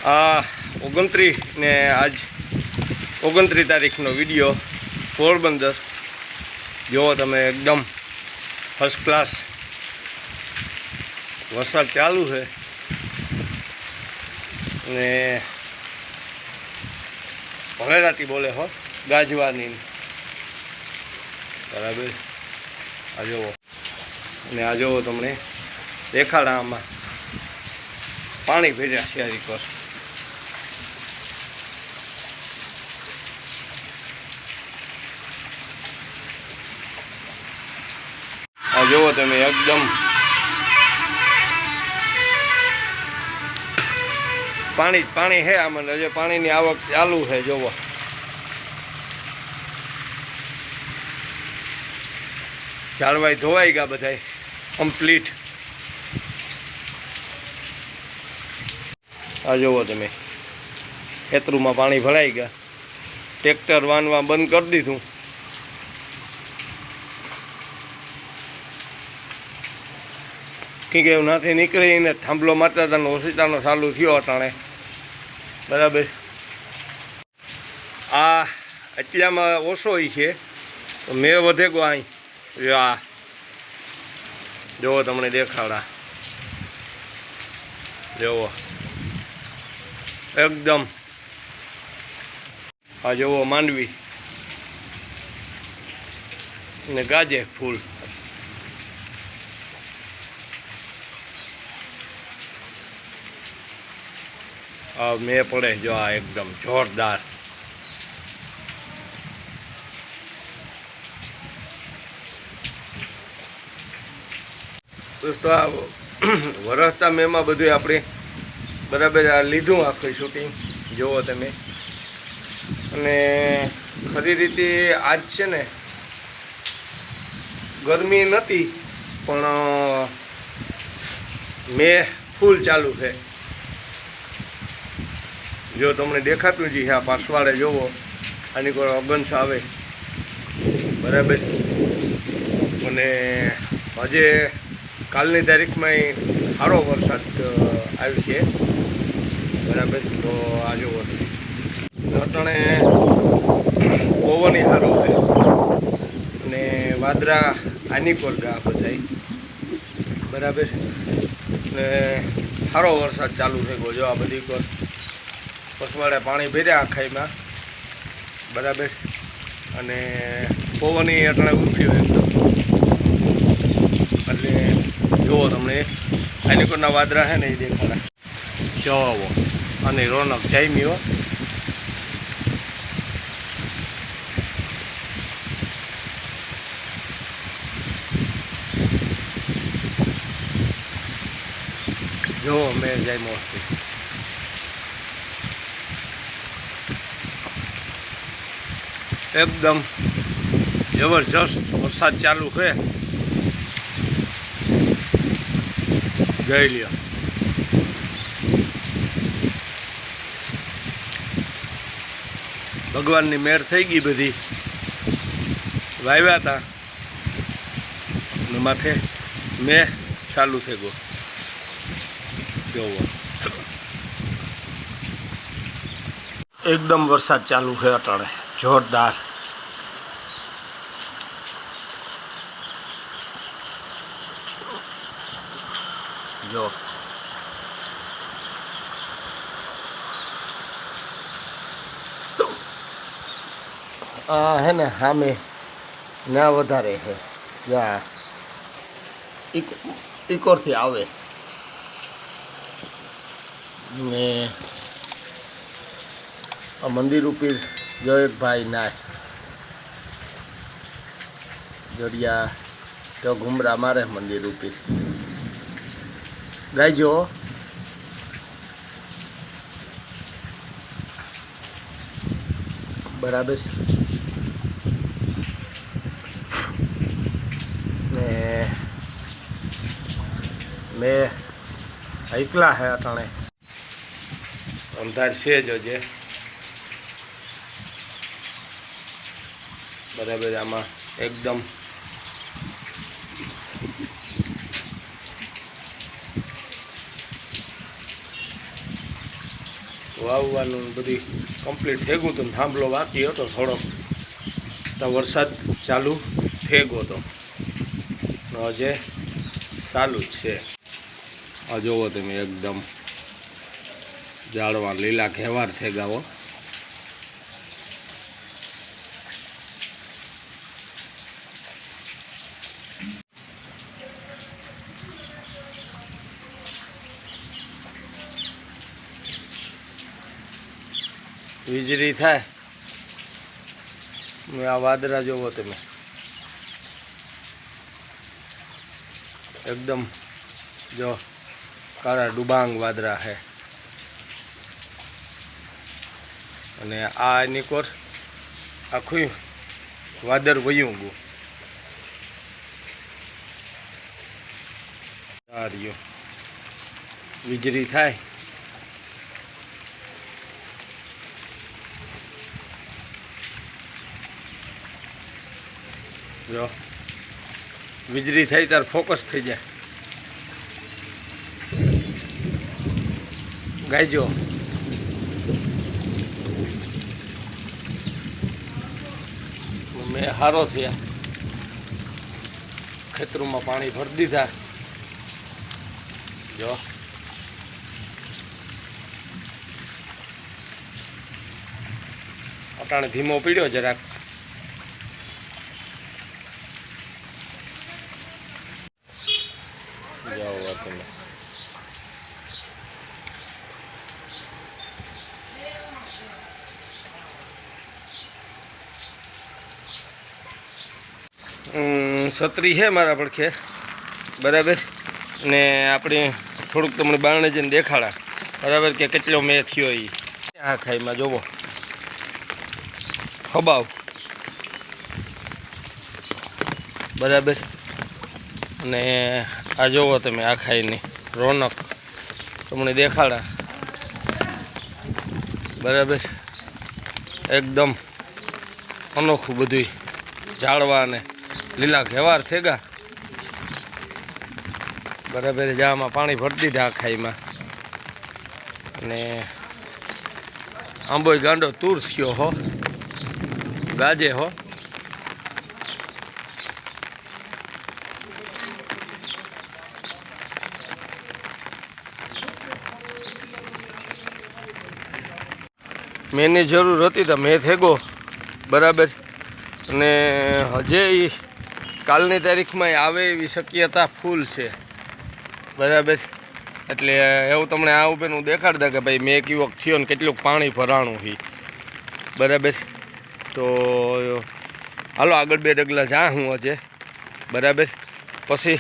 આ 29 ને આજ 29 તારીખનો વિડીયો પોરબંદર જો તમે એકદમ ફર્સ્ટ ક્લાસ વરસાદ ચાલુ છે ને ભલેરાટી બોલે હો ગાજવાની બરાબર આ જુઓ અને આ જુઓ તમને દેખાડા આમાં પાણી ભેજ્યા શિયારી પર આ જુઓ તમે એકદમ પાણી છે આમાં હજુ પાણીની આવક ચાલુ છે જોવો ઝાડવાઈ ધોવાઈ ગયા બધાય કમ્પ્લીટ આ જુઓ તમે ખેતરુમાં પાણી ભરાઈ ગયા ટ્રેક્ટર વાનવા બંધ કરી દીધું કે એવું નથી નીકળીને થાંભલો મારતા હતા ઓસીતાનો ચાલુ થયો અટાણે બરાબર આ એટલામાં ઓછો છે તો મેં વધે ગયો અહીં આ જુઓ તમને દેખાડા જુઓ એકદમ આ જુઓ માંડવી ને ગાજે ફૂલ મેં પડે જો આ એકદમ જોરદાર દોસ્તો આ વરસતા મેમાં બધું આપણે બરાબર આ લીધું આખું શૂટિંગ જુઓ તમે અને ખરી રીતે આજ છે ને ગરમી નથી પણ મેં ફૂલ ચાલુ છે જો તમને દેખાતું જ આ પાછવાડે જોવો આની કોઈ અગન્સ આવે બરાબર અને આજે કાલની તારીખમાં સારો વરસાદ આવ્યો છે બરાબર તો આ જુઓ અટાણે પવન સારો છે અને વાદરા આની પર ગા બધાય બરાબર ને સારો વરસાદ ચાલુ છે ગોજો આ બધી પર પસવાડે પાણી ભર્યા આખાઈમાં બરાબર અને પવનની અટાણે ઉઠ્યો એકદમ એટલે જુઓ તમને આનિકોરના વાદરા છે ને એ દેખાડા જવાવો અને રોનક જામી હો જુઓ મેં જામ્યો એકદમ જબરજસ્ત વરસાદ ચાલુ છે જોઈ લ્યો ભગવાનની મહેર થઈ ગઈ બધી વાવ્યા હતા ને માથે મેં ચાલુ થઈ ગયો જોવો એકદમ વરસાદ ચાલુ છે અટાણે જોરદાર જો હે ને સામે ના વધારે છે જા ઇકોરથી આવે ને આ મંદિર ઉપર જો એક ભાઈ ના જડિયા તો ઘુમરા મારે મંદિર ઉપર ગાયજો બરાબર ને મેં એકલા હે અટાણે અંધાર છે જોજે બરાબર આમાં એકદમ વાવવાનું બધી કમ્પ્લીટ થઈ ગયું હતું. થાંભલો બાકી હતો થોડોક, તો વરસાદ ચાલુ થઈ ગયો હતો. હજે ચાલુ જ છે. આ જોવો તમે એકદમ ઝાડવા લીલા ઘેવાર થઈ ગાવો. વીજળી થાય. આ વાદળા જોવો તમે એકદમ, જો કાળા ડુબાંગ વાદળા છે. અને આ એની કોર આખું વાદળ વયું ગયું. આ રહ્યું વીજળી થાય. જો વીજળી થઈ ત્યારે ફોકસ થઈ જાય. ગાયજો મેં હારો થયા. ખેતરોમાં પાણી ભરી દીધા. જો અટાણે ધીમો પીડ્યો જરાક. જાઓ તમે છત્રી છે મારા પડખે, બરાબર. ને આપણે થોડુંક તમને બારણે જઈને દેખાડા, બરાબર, કે કેટલો મેં થયો એ. આ ખાઈમાં જોવો ખબાવ, બરાબર. અને આ જોવો તમે આ ખાઈની રોનક તમને દેખાડા, બરાબર. એકદમ અનોખું બધું ઝાડવા અને લીલા ઘેવાર થઈ ગયા, બરાબર. જામાં પાણી ભરી દીધા આ ખાઈમાં. અને આંબોય ગાંડો તૂર થયો હો, ગાજે હો. મેંની જરૂર હતી તો મેં થેગો, બરાબર. અને હજે કાલની તારીખમાં આવે એવી શક્યતા ફૂલ છે, બરાબર. એટલે એવું તમને આ ઉપરનું દેખાડતા કે ભાઈ મેં કેવો થયો ને કેટલું પાણી ભરાણું છે, બરાબર. તો હાલો આગળ બે ડગલા જા હું હજે, બરાબર. પછી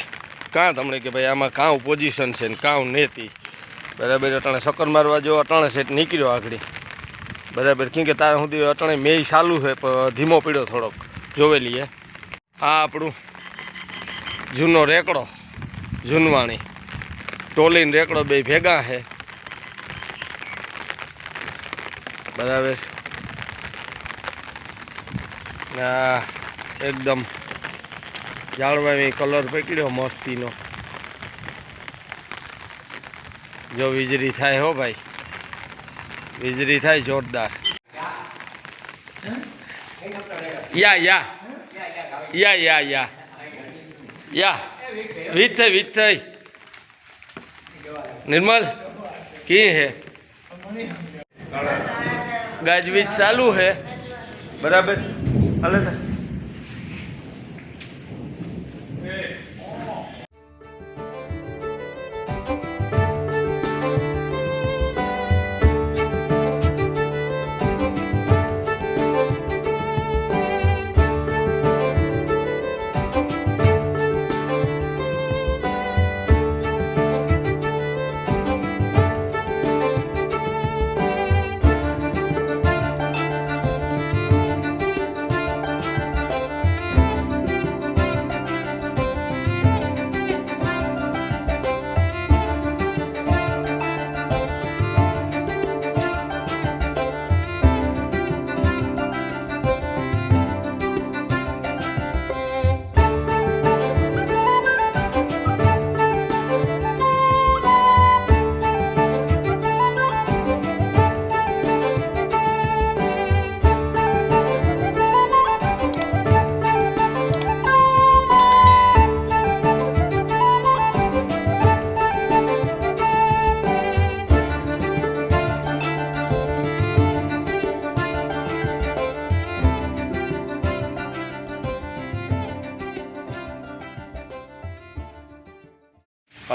કાં તમને કે ભાઈ આમાં કાં પોઝિશન છે ને કાં નેતી, બરાબર. અટાણે ચક્કર મારવા જો અટાણે સેટ નીકળ્યો આગળ, બરાબર. કેમ કે તાર સુધી અટાણે મેં ચાલુ છે પણ ધીમો પીડ્યો થોડોક, જોવેલી હે. આ આપણું જૂનો રેકડો, જૂનવાણી ટોલીને રેકડો બે ભેગા છે, બરાબર. આ એકદમ ઝાડવા કલર પકડ્યો મસ્તીનો. જો વીજળી થાય હો ભાઈ, વીજળી થાય જોરદાર. યા યા યા યા યા યા વિથ निर्मल की है गाजवीज चालू है, बराबर. हाले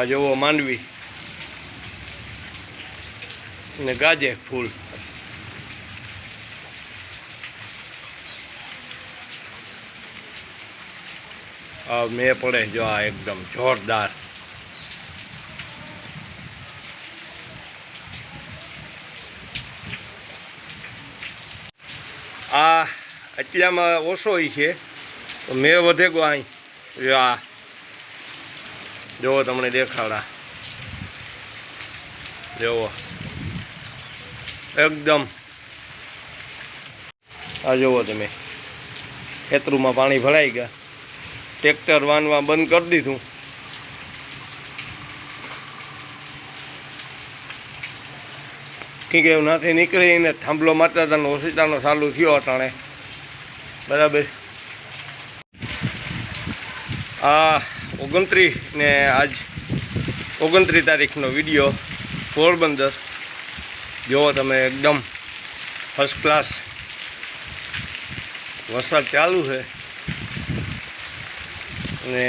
આ જુઓ માંડવી ને ગાજે ફૂલ. આ મેં પડે જો આ એકદમ જોરદાર. આ એટલામાં ઓછો છે તો મેં વધે ગો અહીં આ જોવો તમને દેખાડા જોવો એકદમ. આ જુઓ તમે ખેતરમાં પાણી ભરાઈ ગયા, ટ્રેક્ટર વાનવા બંધ કરી દીધું. ઠીક એવું નાથી નીકળીને થાંભલો મારતા હતા ઓસીતાનો ચાલુ થયો અટાણે. બરાબર. આ 29 ને આજ 29 તારીખનો વિડીયો પોરબંદર. જુઓ તમે એકદમ ફર્સ્ટ ક્લાસ વરસાદ ચાલુ છે ને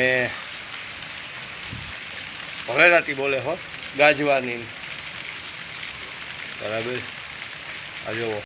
ભલેરાતી બોલે હો ગાજવાની. બરાબર. આ જુઓ